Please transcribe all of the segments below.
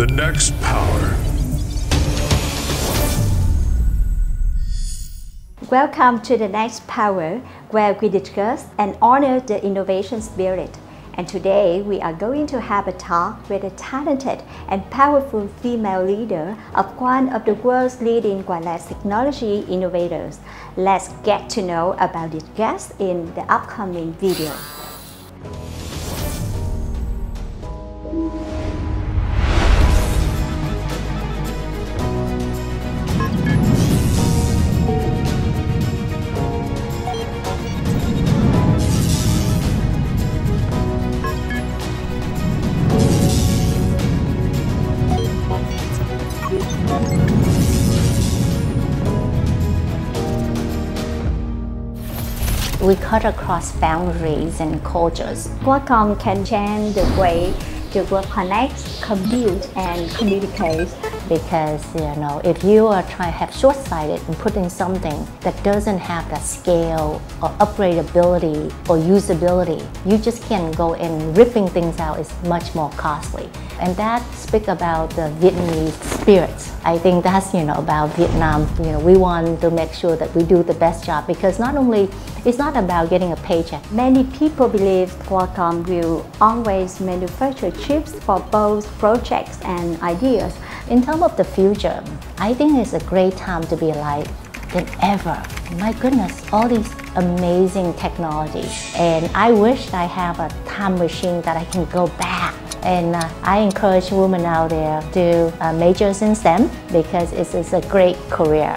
the next power. Welcome to the next power, where we discuss and honor the innovation spirit. And today we are going to have a talk with a talented and powerful female leader of one of the world's leading wireless technology innovators. Let's get to know about this guest in the upcoming video. We cut across boundaries and cultures. Qualcomm can change the way the world connects, compute, and communicates. Because if you are trying to have short-sighted and put in something that doesn't have that scale or upgradability or usability, you just can't go and ripping things out is much more costly. And that speaks about the Vietnamese spirit. I think that's about Vietnam. We want to make sure that we do the best job, because not only it's not about getting a paycheck. Many people believe Qualcomm will always manufacture chips for both projects and ideas. In terms of the future, I think it's a great time to be alive than ever. My goodness, all these amazing technologies. And I wish I have a time machine that I can go back. And I encourage women out there to major in STEM, because it's a great career.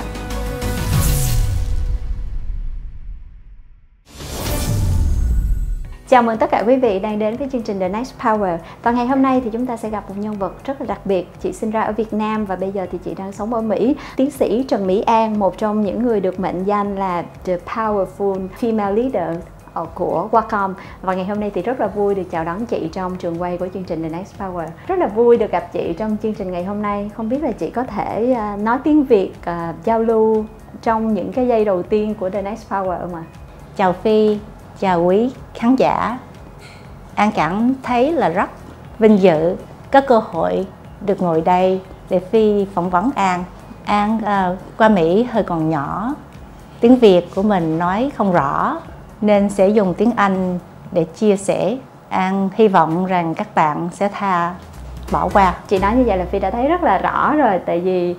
Chào mừng tất cả quý vị đang đến với chương trình The Next Power. Và ngày hôm nay thì chúng ta sẽ gặp một nhân vật rất là đặc biệt. Chị sinh ra ở Việt Nam và bây giờ thì chị đang sống ở Mỹ. Tiến sĩ Trần Mỹ An, một trong những người được mệnh danh là The Powerful Female Leader của Qualcomm. Và ngày hôm nay thì rất là vui được chào đón chị trong trường quay của chương trình The Next Power. Rất là vui được gặp chị trong chương trình ngày hôm nay. Không biết là chị có thể nói tiếng Việt, giao lưu trong những cái giây đầu tiên của The Next Power không ạ? Chào Phi, chào quý khán giả. An cảm thấy là rất vinh dự có cơ hội được ngồi đây để Phi phỏng vấn An. An qua Mỹ hơi còn nhỏ, tiếng Việt của mình nói không rõ nên sẽ dùng tiếng Anh để chia sẻ. An hy vọng rằng các bạn sẽ bỏ qua. Chị nói như vậy là Phi đã thấy rất là rõ rồi, tại vì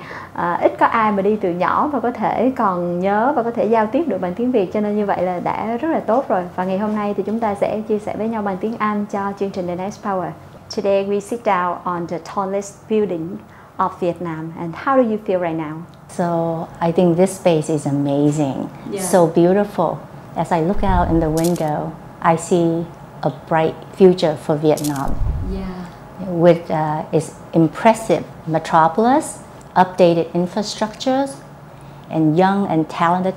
ít có ai mà đi từ nhỏ và có thể còn nhớ và có thể giao tiếp được bằng tiếng Việt, cho nên như vậy là đã rất là tốt rồi. Và ngày hôm nay thì chúng ta sẽ chia sẻ với nhau bằng tiếng Anh cho chương trình The Next Power. Today we sit down on the tallest building of Vietnam, and how do you feel right now? So I think this space is amazing, so beautiful. As I look out in the window, I see a bright future for Vietnam. With its impressive metropolis, updated infrastructures, and young and talented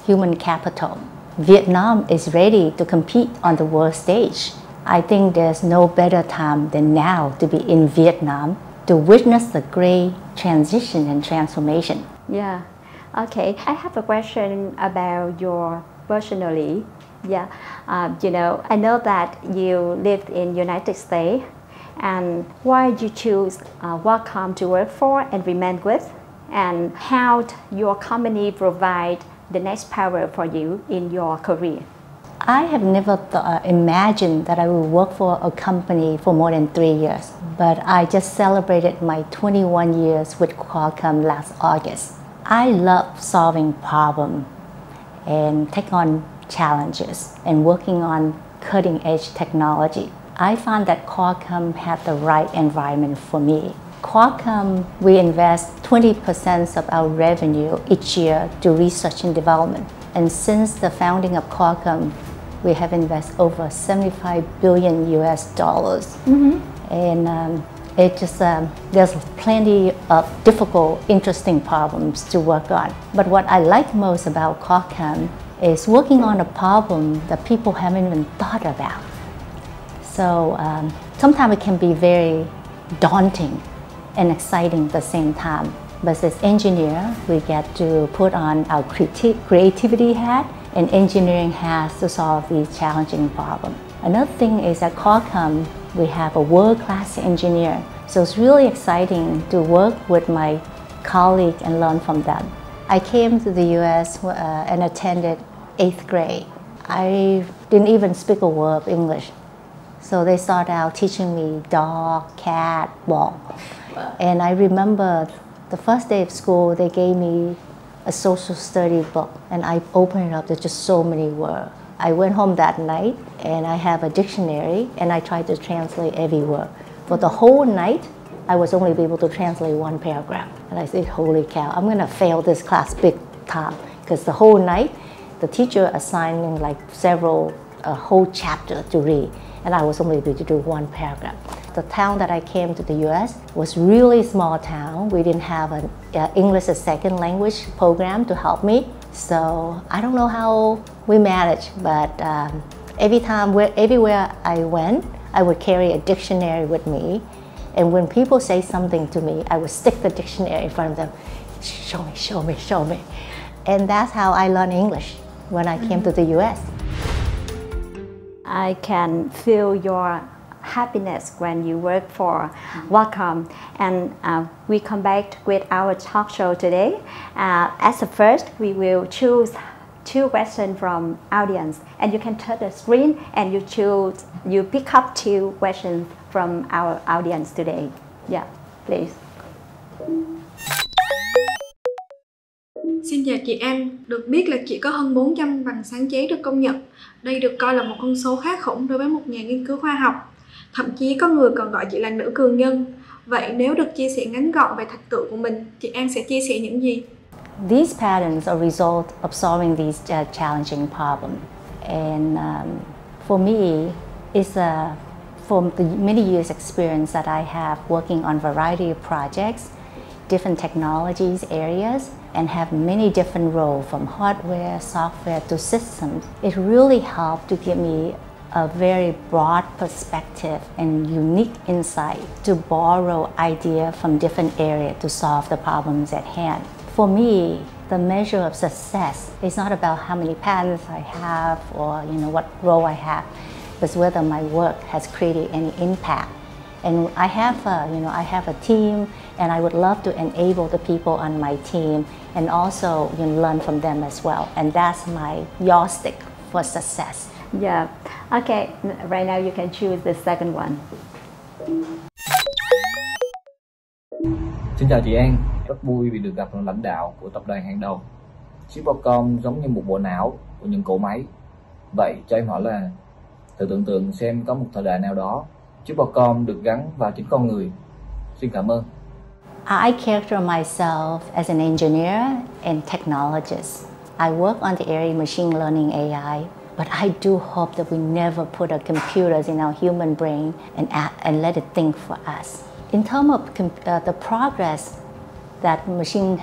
human capital. Vietnam is ready to compete on the world stage. I think there's no better time than now to be in Vietnam to witness the great transition and transformation. Yeah, okay. I have a question about your personally. I know that you lived in United States. And why did you choose Qualcomm to work for and remain with? And how your company provide the next power for you in your career? I have never imagined that I would work for a company for more than 3 years. But I just celebrated my 21 years with Qualcomm last August. I love solving problems and take on challenges and working on cutting edge technology. I found that Qualcomm had the right environment for me. Qualcomm, we invest 20% of our revenue each year to research and development. And since the founding of Qualcomm, we have invested over 75 billion US dollars. And there's plenty of difficult, interesting problems to work on. But what I like most about Qualcomm is working on a problem that people haven't even thought about. So sometimes it can be very daunting and exciting at the same time. But as engineer, we get to put on our creativity hat and engineering hat to solve these challenging problems. Another thing is at Qualcomm, we have a world-class engineer So it's really exciting to work with my colleague and learn from them. I came to the US and attended 8th grade. I didn't even speak a word of English. So they started out teaching me dog, cat, ball. And I remember the first day of school, they gave me a social study book, and I opened it up, there's just so many words. I went home that night, and I have a dictionary, and I tried to translate every word. For the whole night, I was only able to translate one paragraph. And I said, holy cow, I'm gonna fail this class big time. Because the whole night, the teacher assigned like a whole chapter to read, and I was only able to do one paragraph. The town that I came to the US was really small town. We didn't have an English as second language program to help me. So I don't know how we managed, but everywhere I went, I would carry a dictionary with me. And when people say something to me, I would stick the dictionary in front of them. Show me, show me, show me. And that's how I learned English when I came to the US. I can feel your happiness when you work for Qualcomm, and we come back with our talk show today. As a first, we will choose 2 questions from audience, and you can touch the screen and you pick up 2 questions from our audience today. Yeah, please. Xin chào chị An, được biết là chị có hơn 400 bằng sáng chế được công nhận. Đây được coi là một con số khá khủng đối với một nhà nghiên cứu khoa học. Thậm chí có người còn gọi chị là nữ cường nhân. Vậy nếu được chia sẻ ngắn gọn về thành tựu của mình, chị An sẽ chia sẻ những gì? These patterns are a result of solving these challenging problems. And for me, it's from the many years experience that I have working on a variety of projects, different technologies areas, and have many different roles from hardware, software to systems. It really helped to give me a very broad perspective and unique insight to borrow ideas from different areas to solve the problems at hand. For me, the measure of success is not about how many patents I have or what role I have, but whether my work has created any impact. And I have a team, and I would love to enable the people on my team and also learn from them as well. And that's my yardstick for success. Yeah. Okay. Right now you can choose the second one. Xin chào chị An, rất vui vì được gặp lãnh đạo của tập đoàn hàng đầu. Chiếc Qualcomm giống như một bộ não của những cỗ máy. Vậy cho em hỏi là thử tưởng tượng xem có một thời đại nào đó chiếc Qualcomm được gắn vào chính con người. Xin cảm ơn. I characterize myself as an engineer and technologist. I work on the area of machine learning AI, but I do hope that we never put a computers in our human brain and let it think for us. In terms of the progress that machine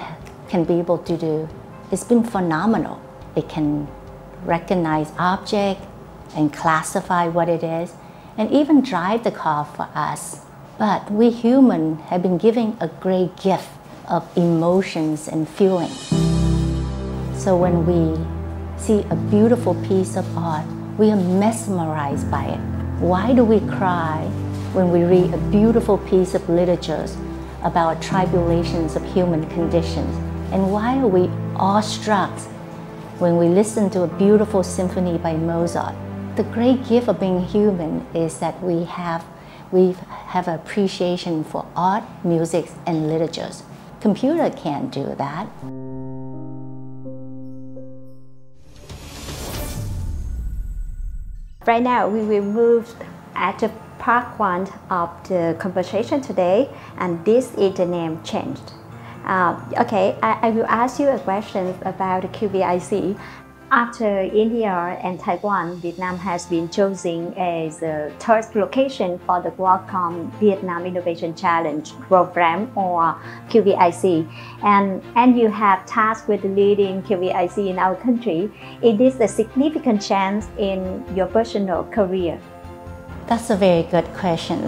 can be able to do, it's been phenomenal. It can recognize object and classify what it is, and even drive the car for us. But we humans have been given a great gift of emotions and feeling. So when we see a beautiful piece of art, we are mesmerized by it. Why do we cry when we read a beautiful piece of literature about tribulations of human conditions? And why are we awestruck when we listen to a beautiful symphony by Mozart? The great gift of being human is that we have appreciation for art, music, and literature. Computer can't do that. Right now, we will move at the part 1 of the conversation today, and this is the name changed. Okay, I will ask you a question about the QVIC. After India and Taiwan, Vietnam has been chosen as the 3rd location for the Qualcomm Vietnam Innovation Challenge program, or QVIC. And you have tasked with leading QVIC in our country. Is this a significant chance in your personal career? That's a very good question.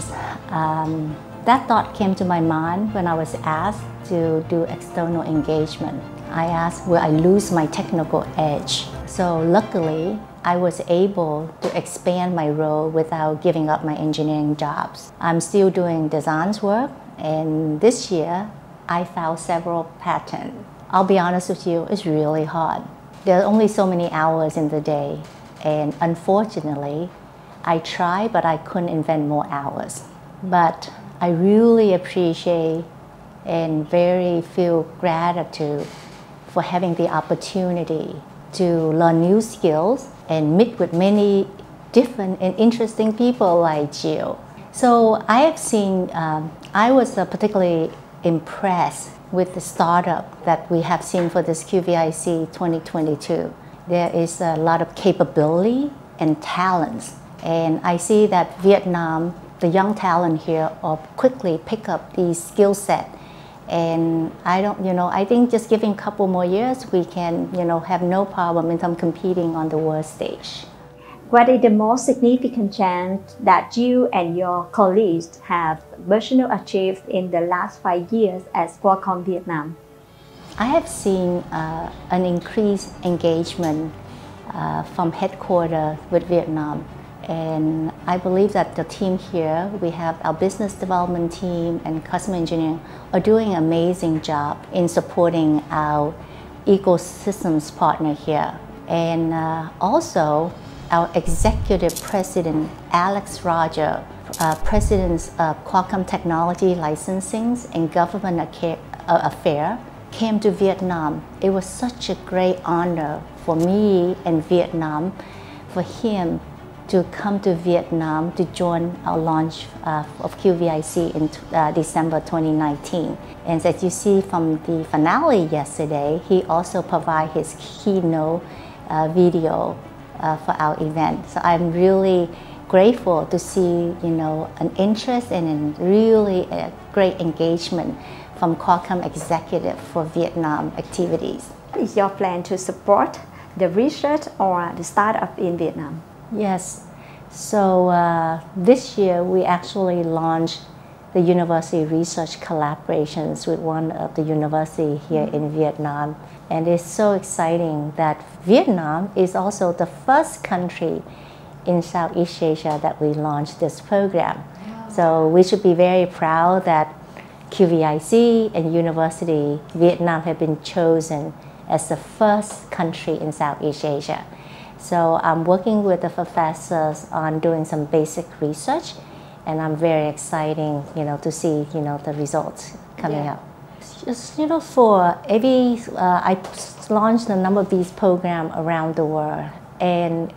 That thought came to my mind when I was asked to do external engagement. I asked, will I lose my technical edge? So luckily, I was able to expand my role without giving up my engineering jobs. I'm still doing design work, and this year I found several patents. I'll be honest with you, it's really hard. There are only so many hours in the day, and unfortunately, I tried, but I couldn't invent more hours. But I really appreciate and very feel gratitude for having the opportunity to learn new skills and meet with many different and interesting people like you. So I have seen, I was particularly impressed with the startup that we have seen for this QVIC 2022. There is a lot of capability and talents. And I see that Vietnam, the young talent here, are quickly pick up these skill set. And I think just giving a couple more years, we can, have no problem in terms of competing on the world stage. What is the most significant chance that you and your colleagues have personally achieved in the last 5 years at Qualcomm Vietnam? I have seen an increased engagement from headquarters with Vietnam. And I believe that the team here, we have our business development team and customer engineering, are doing an amazing job in supporting our ecosystems partner here. And also, our executive president, Alex Roger, president of Qualcomm Technology Licensing and Government Affairs, came to Vietnam. It was such a great honor for me and Vietnam, for him to come to Vietnam to join our launch of QVIC in December 2019. And as you see from the finale yesterday, he also provided his keynote video for our event. So I'm really grateful to see, an interest and really a great engagement from Qualcomm executive for Vietnam activities. What is your plan to support the research or the startup in Vietnam? Yes. So this year we actually launched the university research collaborations with one of the university here in Vietnam. And it's so exciting that Vietnam is also the first country in Southeast Asia that we launched this program. So we should be very proud that QVIC and University Vietnam have been chosen as the first country in Southeast Asia. So I'm working with the professors on doing some basic research, and I'm very excited, to see, the results coming out. Just, for every, I launched a number of these programs around the world, and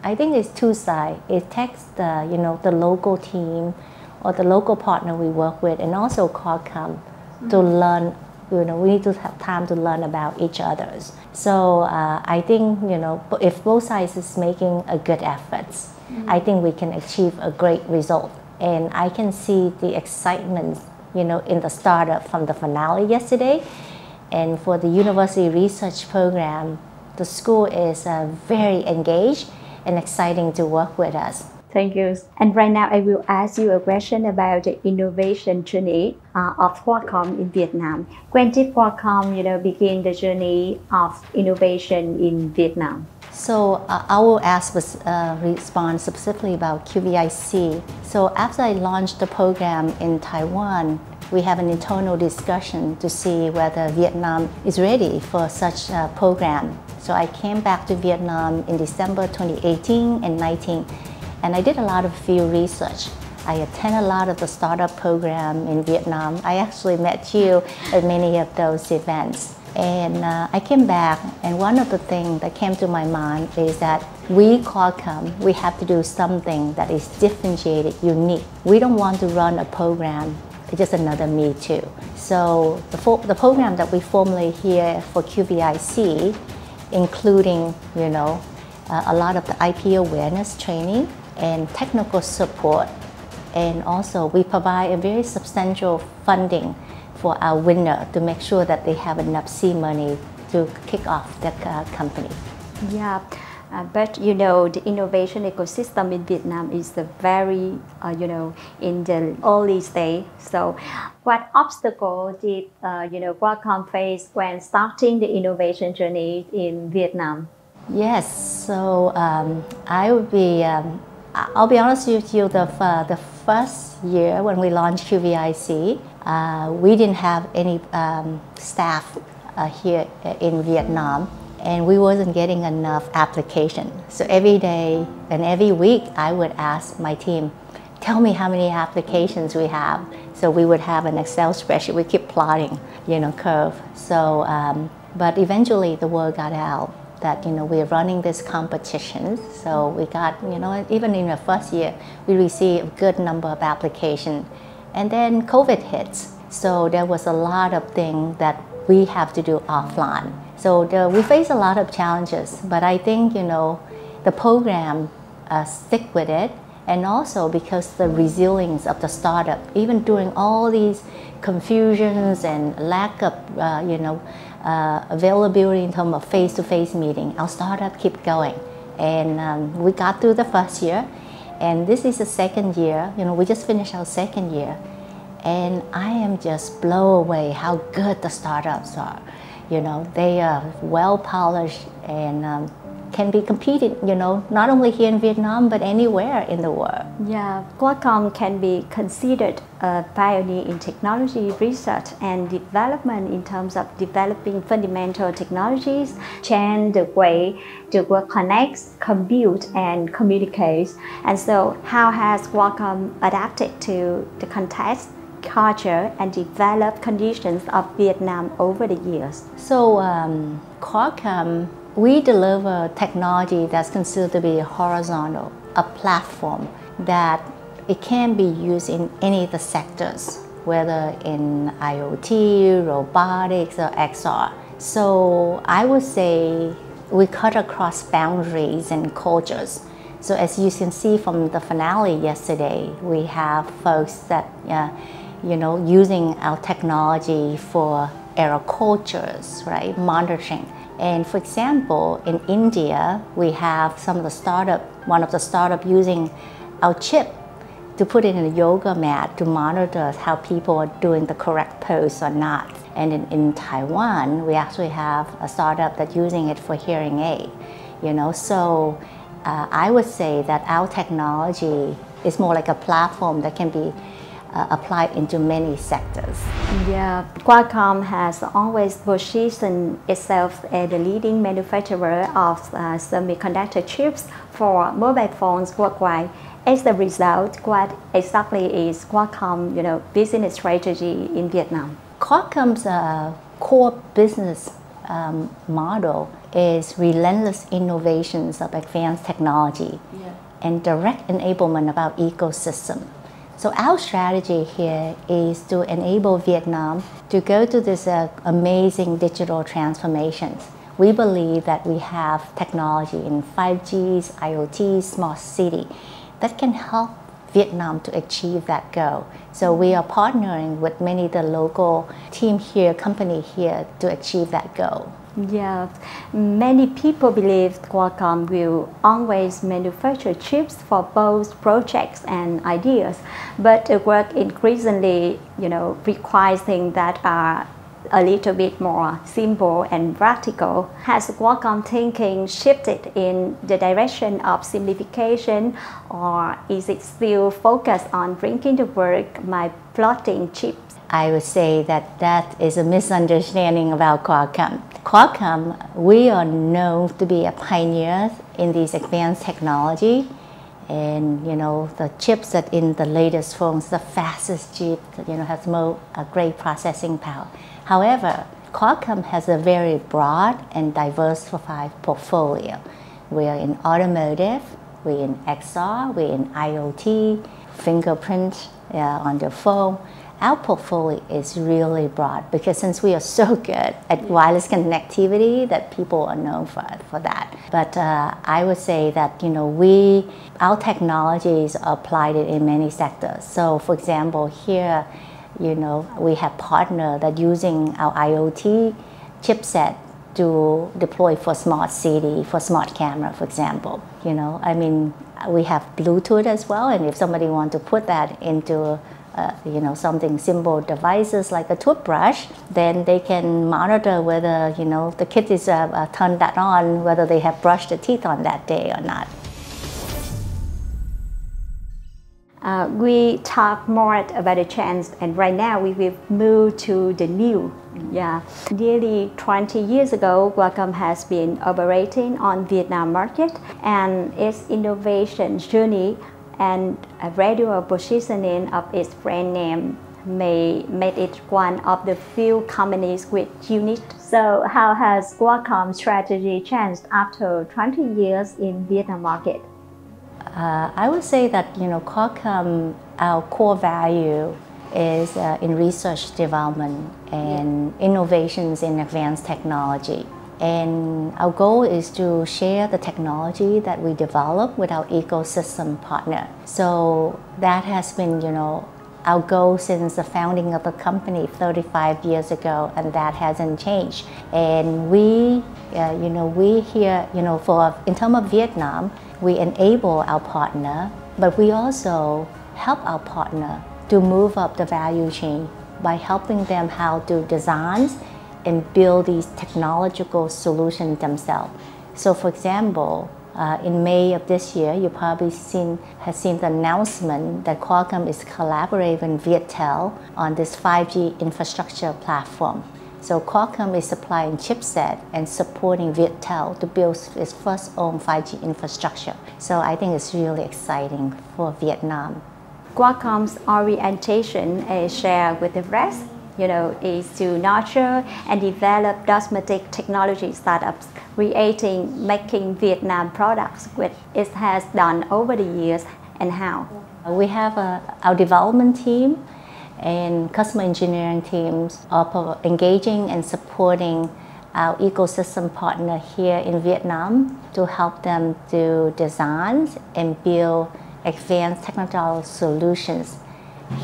I think it's two sides. It takes the, the local team or the local partner we work with, and also Qualcomm to learn. We need to have time to learn about each other's. So I think, if both sides is making a good efforts, I think we can achieve a great result. And I can see the excitement, in the startup from the finale yesterday. And for the university research program, the school is very engaged and exciting to work with us. Thank you. And right now, I will ask you a question about the innovation journey of Qualcomm in Vietnam. When did Qualcomm, begin the journey of innovation in Vietnam? So I will respond specifically about QVIC. So after I launched the program in Taiwan, we have an internal discussion to see whether Vietnam is ready for such a program. So I came back to Vietnam in December 2018 and 19. And I did a lot of field research. I attended a lot of the startup program in Vietnam. I actually met you at many of those events. And I came back, and one of the things that came to my mind is that we, Qualcomm, we have to do something that is differentiated, unique. We don't want to run a program, it's just another Me Too. So the program that we formulate here for QVIC, including, a lot of the IP awareness training, and technical support, and also we provide a very substantial funding for our winner to make sure that they have enough seed money to kick off the company. Yeah, but the innovation ecosystem in Vietnam is very, in the early stage. So, what obstacle did Qualcomm face when starting the innovation journey in Vietnam? Yes, so I would be, I'll be honest with you, the first year when we launched QVIC, we didn't have any staff here in Vietnam, and we wasn't getting enough application. So every day and every week I would ask my team, tell me how many applications we have. So we would have an Excel spreadsheet, we keep plotting, curve. So, but eventually the word got out that, we're running this competition. So we got, even in the first year, we received a good number of applications. And then COVID hits. So there was a lot of things that we have to do offline. So we face a lot of challenges, but I think, the program stick with it. And also because the resilience of the startup, even during all these confusions and lack of, availability in terms of face-to-face meeting, our startup keep going. And we got through the first year, and this is the second year. We just finished our second year, and I am just blown away how good the startups are. They are well polished and can be competed, not only here in Vietnam, but anywhere in the world. Yeah, Qualcomm can be considered a pioneer in technology research and development in terms of developing fundamental technologies, change the way the world connects, compute, and communicates. And so how has Qualcomm adapted to the context, culture, and developed conditions of Vietnam over the years? So Qualcomm, we deliver technology that's considered to be horizontal, a platform that it can be used in any of the sectors, whether in IoT, robotics, or XR. So I would say we cut across boundaries and cultures. So as you can see from the finale yesterday, we have folks that, using our technology for agricultures, right, monitoring. And for example, in India, we have one of the startup using our chip to put it in a yoga mat to monitor how people are doing the correct pose or not. And in Taiwan, we actually have a startup that's using it for hearing aid. So I would say that our technology is more like a platform that can be applied into many sectors. Yeah, Qualcomm has always positioned itself as the leading manufacturer of semiconductor chips for mobile phones worldwide. As a result, what exactly is Qualcomm, business strategy in Vietnam? Qualcomm's core business model is relentless innovations of advanced technology and direct enablement of our ecosystem. So our strategy here is to enable Vietnam to go to this amazing digital transformations. We believe that we have technology in 5G, IoT, smart city that can help Vietnam to achieve that goal. So we are partnering with many of the local team here, company here to achieve that goal. Yeah, many people believe Qualcomm will always manufacture chips for both projects and ideas, but the work increasingly, requires things that are a little bit more simple and practical. Has Qualcomm thinking shifted in the direction of simplification, or is it still focused on bringing the work by plotting chips? I would say that is a misunderstanding about Qualcomm. Qualcomm, we are known to be a pioneer in these advanced technology, and the chips that in the latest phones, the fastest chip, has a great processing power. However, Qualcomm has a very broad and diversified portfolio. We are in automotive, we're in XR, we're in IoT, fingerprint on the phone. Our portfolio is really broad because since we are so good at wireless connectivity, that people are known for that. But I would say that our technologies are applied in many sectors. So for example, here we have partners that using our IoT chipset to deploy for smart city, for smart camera, for example. We have Bluetooth as well, and if somebody wants to put that into something simple devices like a toothbrush, then they can monitor whether, the kid is turned that on, whether they have brushed their teeth on that day or not. We talk more about the trends, and right now we will move to the new. Yeah, nearly 20 years ago, Qualcomm has been operating on Vietnam market, and its innovation journey and a gradual positioning of its brand name made it one of the few companies with unique. So how has Qualcomm strategy changed after 20 years in Vietnam market? I would say that, Qualcomm, our core value is in research development and innovations in advanced technology. And our goal is to share the technology that we develop with our ecosystem partner. So that has been, our goal since the founding of the company 35 years ago, and that hasn't changed. And we here, in terms of Vietnam, we enable our partner, but we also help our partner to move up the value chain by helping them how to design and build these technological solutions themselves. So for example, in May of this year, you probably have seen the announcement that Qualcomm is collaborating with Viettel on this 5G infrastructure platform. So Qualcomm is supplying chipset and supporting Viettel to build its first own 5G infrastructure. So I think it's really exciting for Vietnam. Qualcomm's orientation is shared with the rest, is to nurture and develop domestic technology startups, making Vietnam products, which it has done over the years, and how. We have our development team and customer engineering teams are engaging and supporting our ecosystem partner here in Vietnam to help them to design and build advanced technological solutions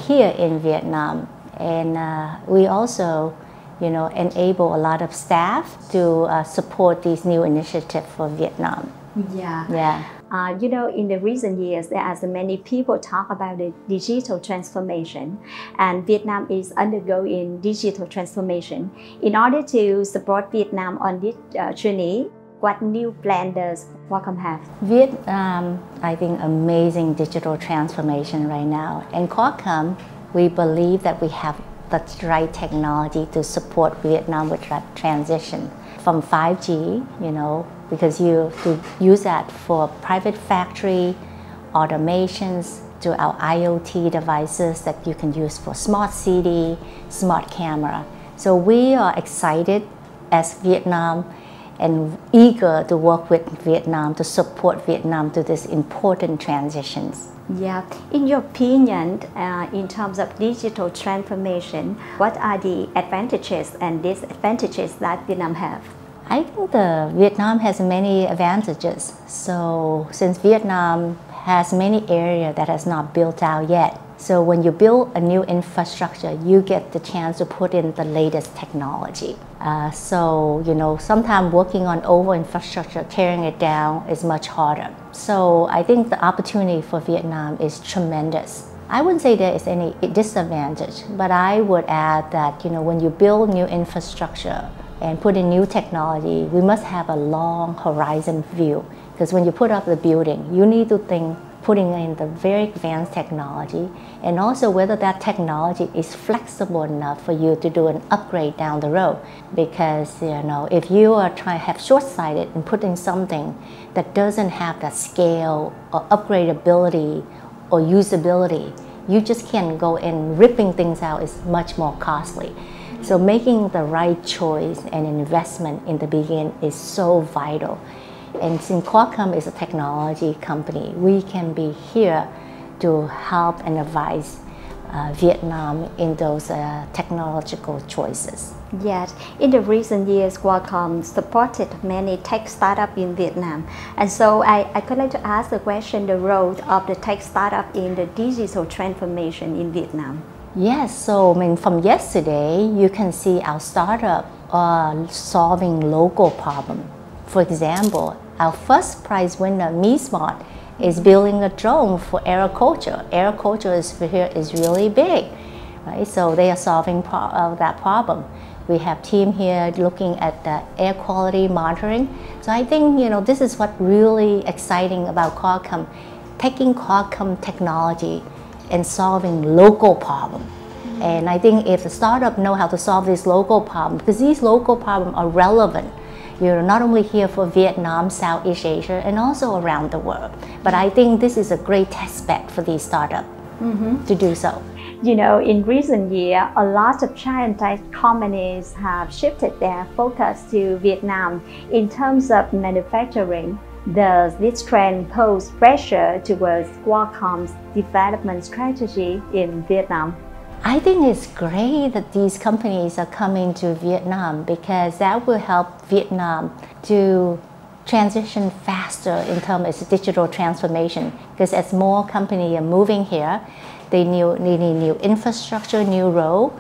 here in Vietnam. And we also, enable a lot of staff to support these new initiatives for Vietnam. Yeah. In the recent years, there are so many people talk about the digital transformation, and Vietnam is undergoing digital transformation. In order to support Vietnam on this journey, what new plan does Qualcomm have? Vietnam, I think, amazing digital transformation right now. And Qualcomm, we believe that we have the right technology to support Vietnam with that transition from 5G, because you to use that for private factory automations to our IoT devices that you can use for smart city, smart camera. So we are excited as Vietnam and eager to work with Vietnam to support Vietnam to these important transitions. Yeah. In your opinion, in terms of digital transformation, what are the advantages and disadvantages that Vietnam have? I think Vietnam has many advantages. So since Vietnam has many areas that has not built out yet, so when you build a new infrastructure, you get the chance to put in the latest technology. Sometimes working on old infrastructure, tearing it down is much harder. So I think the opportunity for Vietnam is tremendous. I wouldn't say there is any disadvantage, but I would add that, when you build new infrastructure and put in new technology, we must have a long horizon view. Because when you put up the building, you need to think putting in the very advanced technology, and also whether that technology is flexible enough for you to do an upgrade down the road. Because if you are trying to have short-sighted and put in something that doesn't have that scale or upgradability or usability, you just can't go in. Ripping things out is much more costly. So making the right choice and investment in the beginning is so vital. And since Qualcomm is a technology company, we can be here to help and advise Vietnam in those technological choices. Yes, in the recent years, Qualcomm supported many tech startups in Vietnam. And so I could like to ask the question, the role of the tech startup in the digital transformation in Vietnam. Yes, so from yesterday, you can see our startup solving local problems. For example, our first prize winner, Mi Smart, is building a drone for agriculture. Agriculture here is really big, right? So they are solving that problem. We have team here looking at the air quality monitoring. So I think, you know, this is what really exciting about Qualcomm, taking Qualcomm technology and solving local problems. And I think if the startup know how to solve these local problems, because these local problems are relevant, you know, not only here for Vietnam, Southeast Asia, and also around the world. But I think this is a great test bed for these startups to do so. You know, in recent years, a lot of giant tech companies have shifted their focus to Vietnam in terms of manufacturing. Does this trend pose pressure towards Qualcomm's development strategy in Vietnam? I think it's great that these companies are coming to Vietnam because that will help Vietnam to transition faster in terms of its digital transformation. Because as more companies are moving here, they need new infrastructure, new role,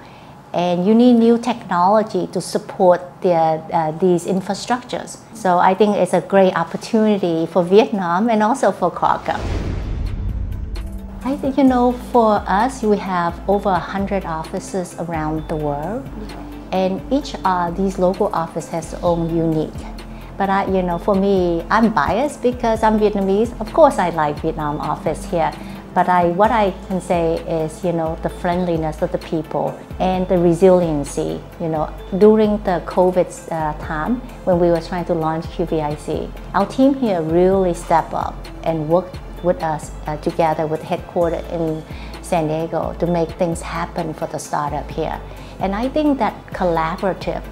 and you need new technology to support these infrastructures. So I think it's a great opportunity for Vietnam and also for Qualcomm. I think, you know, for us, we have over 100 offices around the world, and each these local office has their own unique. But you know, for me, I'm biased because I'm Vietnamese. Of course, I like Vietnam office here. But what I can say is, you know, the friendliness of the people and the resiliency. You know, during the COVID time when we were trying to launch QVIC, our team here really stepped up and worked with us together with headquarters in San Diego to make things happen for the startup here. And I think that collaborative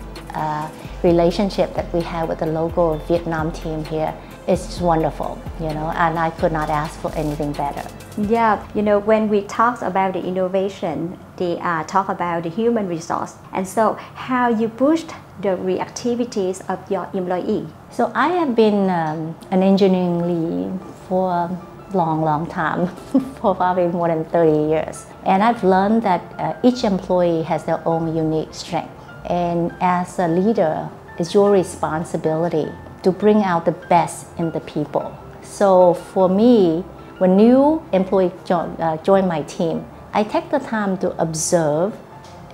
relationship that we have with the local Vietnam team here is just wonderful, you know, and I could not ask for anything better. Yeah, you know, when we talk about the innovation, they talk about the human resource. And so how you pushed the reactivities of your employee? So I have been an engineering lead for a long time, for probably more than 30 years. And I've learned that each employee has their own unique strength. And as a leader, it's your responsibility to bring out the best in the people. So for me, when new employees join my team, I take the time to observe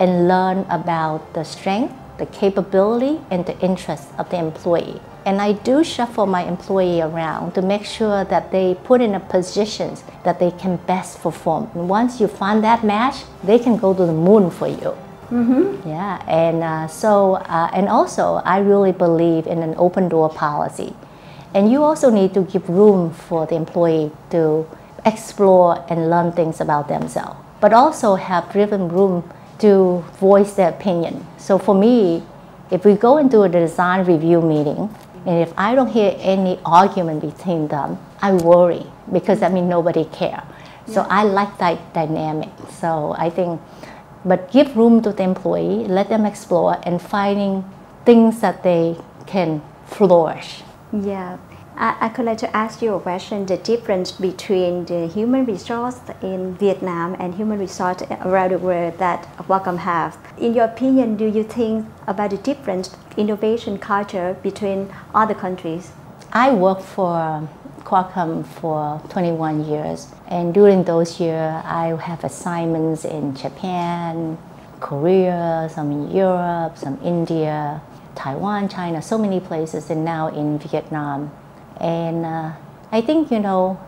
and learn about the strength, the capability, and the interest of the employee. And I do shuffle my employee around to make sure that they put in a positions that they can best perform. And once you find that match, they can go to the moon for you. Yeah, and and also I really believe in an open door policy. And you also need to give room for the employee to explore and learn things about themselves, but also have given room to voice their opinion. So for me, if we go into a design review meeting, and if I don't hear any argument between them, I worry because that means nobody cares. So I like that dynamic. So I think, but give room to the employee, let them explore and finding things that they can flourish. Yeah, I could like to ask you a question, the difference between the human resource in Vietnam and human resource around the world that Qualcomm have. In your opinion, do you think about the different innovation culture between other countries? I worked for Qualcomm for 21 years, and during those years I have assignments in Japan, Korea, some in Europe, some India, Taiwan, China, so many places, and now in Vietnam. And I think, you know,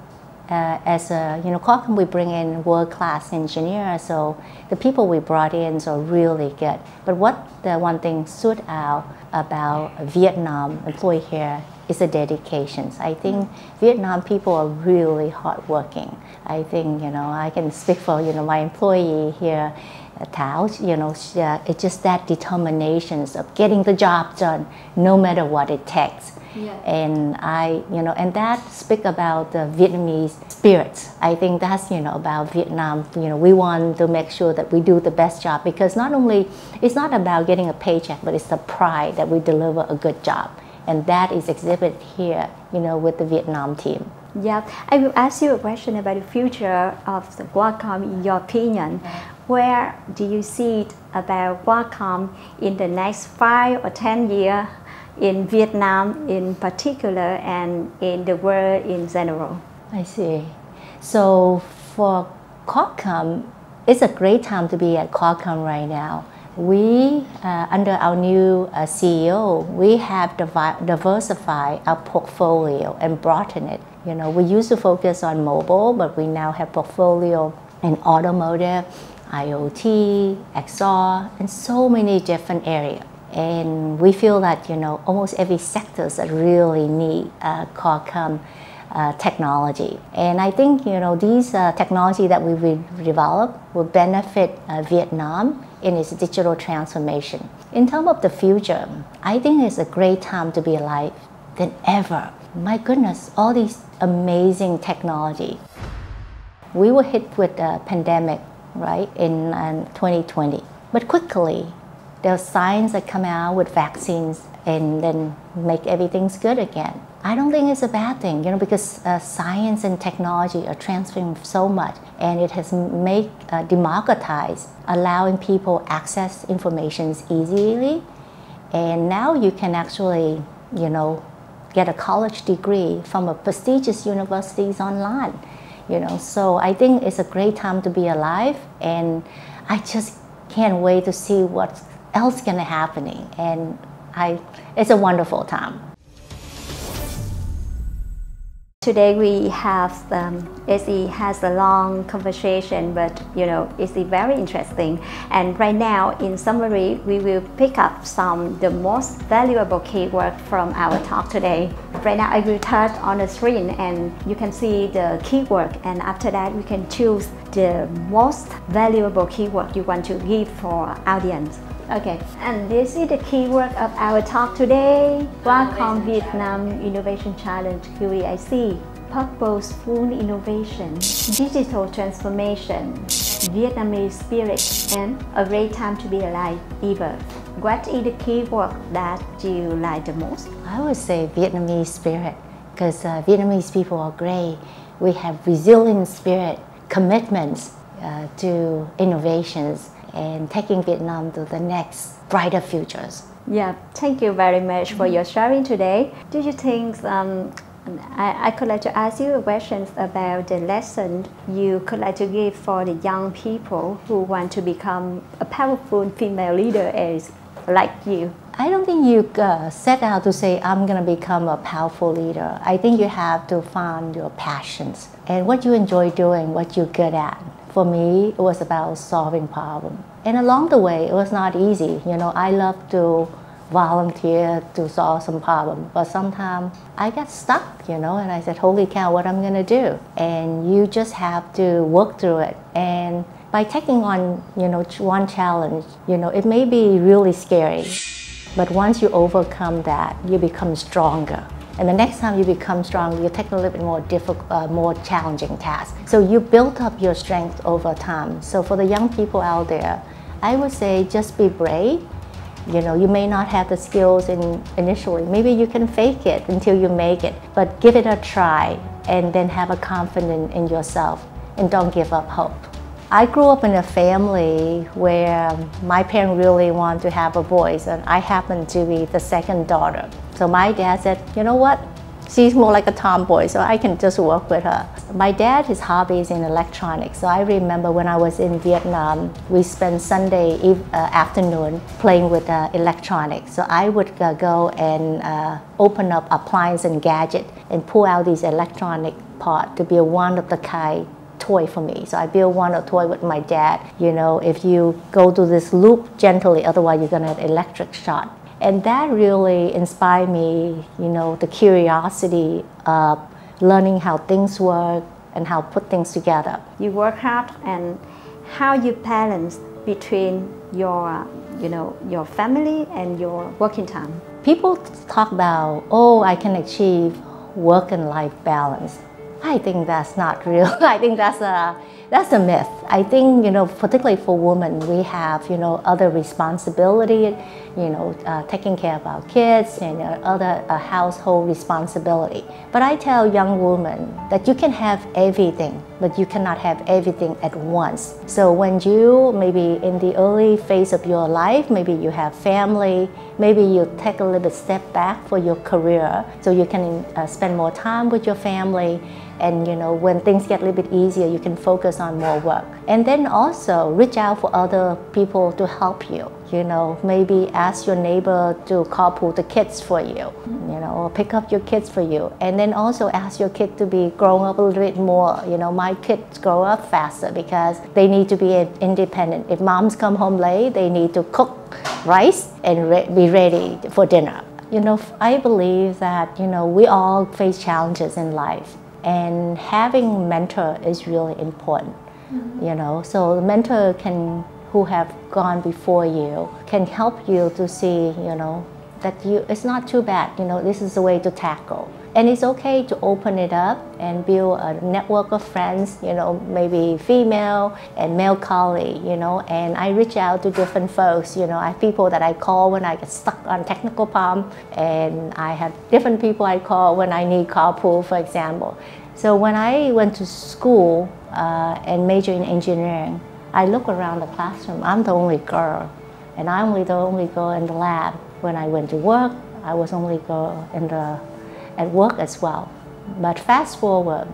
as a, you know, Qualcomm, we bring in world-class engineers, so the people we brought in are really good. But what the one thing stood out about Vietnam employee here is the dedications. I think Vietnam people are really hardworking. I think, you know, I can speak for, you know, my employee here, Thao, you know, it's just that determination of getting the job done, no matter what it takes. Yeah. And you know, and that speak about the Vietnamese spirit. I think that's, you know, about Vietnam. You know, we want to make sure that we do the best job because not only, it's not about getting a paycheck, but it's the pride that we deliver a good job. And that is exhibited here, you know, with the Vietnam team. Yeah, I will ask you a question about the future of the Qualcomm in your opinion. Where do you see it about Qualcomm in the next 5 or 10 years in Vietnam in particular and in the world in general? I see. So for Qualcomm, it's a great time to be at Qualcomm right now. We, under our new CEO, we have diversified our portfolio and broadened it. You know, we used to focus on mobile, but we now have portfolio in automotive, IoT, XR, and so many different areas. And we feel that, you know, almost every sector that really need Qualcomm technology. And I think, you know, these technology that we will develop will benefit Vietnam in its digital transformation. In terms of the future, I think it's a great time to be alive than ever. My goodness, all these amazing technology. We were hit with a pandemic, right, in 2020. But quickly, there's science that come out with vaccines and then make everything's good again. I don't think it's a bad thing, you know, because science and technology are transforming so much, and it has made democratized, allowing people access information easily. And now you can actually, you know, get a college degree from a prestigious universities online, you know. So I think it's a great time to be alive, and I just can't wait to see what else is gonna happening. And it's a wonderful time. Today we have Izzy has a long conversation, but you know, it's very interesting. And right now, in summary, we will pick up some the most valuable keyword from our talk today. Right now, I will touch on the screen, and you can see the keyword. And after that, we can choose the most valuable keyword you want to give for audience. Okay, and this is the keyword of our talk today. Qualcomm Vietnam Innovation Challenge QVIC. Purposeful innovation, digital transformation, Vietnamese spirit, and a great time to be alive ever. What is the keyword that you like the most? I would say Vietnamese spirit, because Vietnamese people are great. We have resilient spirit, commitments to innovations, and taking Vietnam to the next brighter futures. Yeah, thank you very much for your sharing today. Do you think I could like to ask you questions about the lesson you could like to give for the young people who want to become a powerful female leader as like you? I don't think you set out to say, I'm going to become a powerful leader. I think you have to find your passions and what you enjoy doing, what you're good at. For me, it was about solving problems. And along the way, it was not easy. You know, I love to volunteer to solve some problem, but sometimes I got stuck, you know, and I said, holy cow, what I'm gonna do? And you just have to work through it. And by taking on, you know, one challenge, you know, it may be really scary, but once you overcome that, you become stronger. And the next time you become strong, you take a little bit more difficult, more challenging task. So you build up your strength over time. So for the young people out there, I would say just be brave. You know, you may not have the skills initially. Maybe you can fake it until you make it, but give it a try and then have a confidence in yourself and don't give up hope. I grew up in a family where my parents really wanted to have a boy, and I happened to be the second daughter. So my dad said, you know what? She's more like a tomboy, so I can just work with her. My dad, his hobby is in electronics. So I remember when I was in Vietnam, we spent Sunday afternoon playing with electronics. So I would go and open up appliance and gadget and pull out these electronic parts to be one of the kind toy for me. So I built one a toy with my dad. You know, if you go to this loop gently, otherwise you're gonna have electric shock. And that really inspired me, you know, the curiosity of learning how things work and how to put things together. You work hard, and how you balance between your, you know, your family and your working time. People talk about, oh, I can achieve work and life balance. I think that's not real. I think that's a myth. I think, you know, particularly for women, we have, you know, other responsibility, you know, taking care of our kids and other household responsibility. But I tell young women that you can have everything but you cannot have everything at once. So when you, maybe in the early phase of your life, maybe you have family, maybe you take a little bit step back for your career, so you can spend more time with your family. And when things get a little bit easier, you can focus on more work. And then also reach out for other people to help you. Maybe ask your neighbor to carpool the kids for you, or pick up your kids for you. And then also ask your kid to be grown up a little bit more. My kids grow up faster because they need to be independent. If moms come home late, they need to cook rice and be ready for dinner. I believe that, we all face challenges in life. And having a mentor is really important, So the mentor who have gone before you can help you to see, that it's not too bad. This is the way to tackle. And it's okay to open it up and build a network of friends, maybe female and male colleague, And I reach out to different folks, I have people that I call when I get stuck on technical problem, and I have different people I call when I need carpool, for example. So when I went to school and majored in engineering, I look around the classroom. I'm the only girl, and I'm the only girl in the lab. When I went to work, I was only girl at work as well. But fast forward,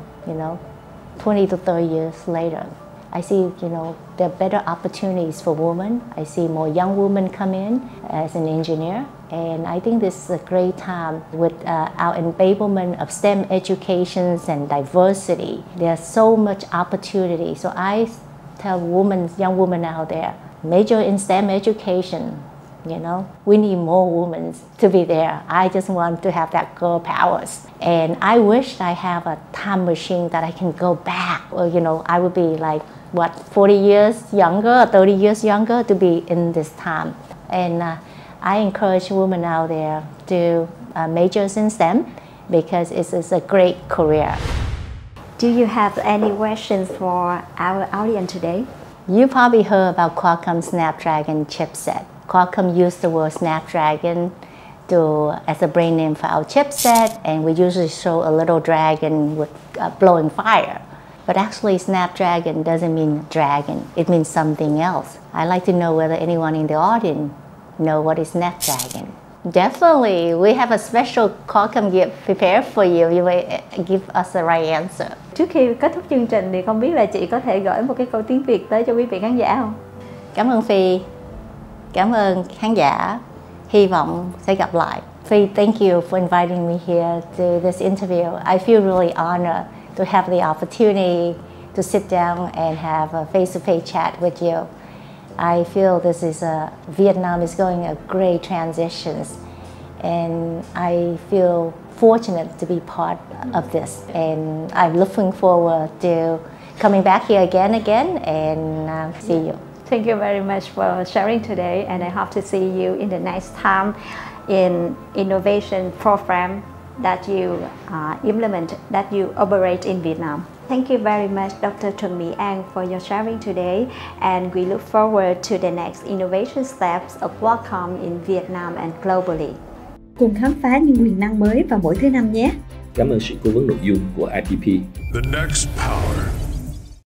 20 to 30 years later, I see, there are better opportunities for women. I see more young women come in as an engineer. And I think this is a great time with our enablement of STEM educations and diversity. There's so much opportunity. So I tell young women out there, major in STEM education. We need more women to be there. I just want to have that girl powers. And I wish I have a time machine that I can go back. Or, I would be like, 40 years younger, 30 years younger to be in this time. And I encourage women out there to major in STEM because it's a great career. Do you have any questions for our audience today? You probably heard about Qualcomm Snapdragon chipset. Qualcomm used the word Snapdragon as a brand name for our chipset, and we usually show a little dragon with blowing fire. But actually, Snapdragon doesn't mean dragon. It means something else. I'd like to know whether anyone in the audience know what is Snapdragon. Definitely, we have a special Qualcomm gift prepared for you. You may give us the right answer. Trước khi kết thúc chương trình thì không biết là chị có thể gửi một cái câu tiếng Việt tới cho quý vị khán giả không? Cảm ơn Phi. Cảm ơn khán giả. Hy vọng sẽ gặp lại. Phi, thank you for inviting me here to this interview. I feel really honored to have the opportunity to sit down and have a face-to-face chat with you. I feel Vietnam is going a great transitions, and I feel fortunate to be part of this. And I'm looking forward to coming back here again and see you. Thank you very much for sharing today, and I hope to see you in the next time in innovation program that you implement, that you operate in Vietnam. Thank you very much, Dr. Trần Mỹ An, for your sharing today, and we look forward to the next innovation steps of Qualcomm in Vietnam and globally. Cùng khám phá những quyền năng mới vào mỗi thứ Năm nhé. Cảm ơn sự cố vấn nội dung của IPP. The next power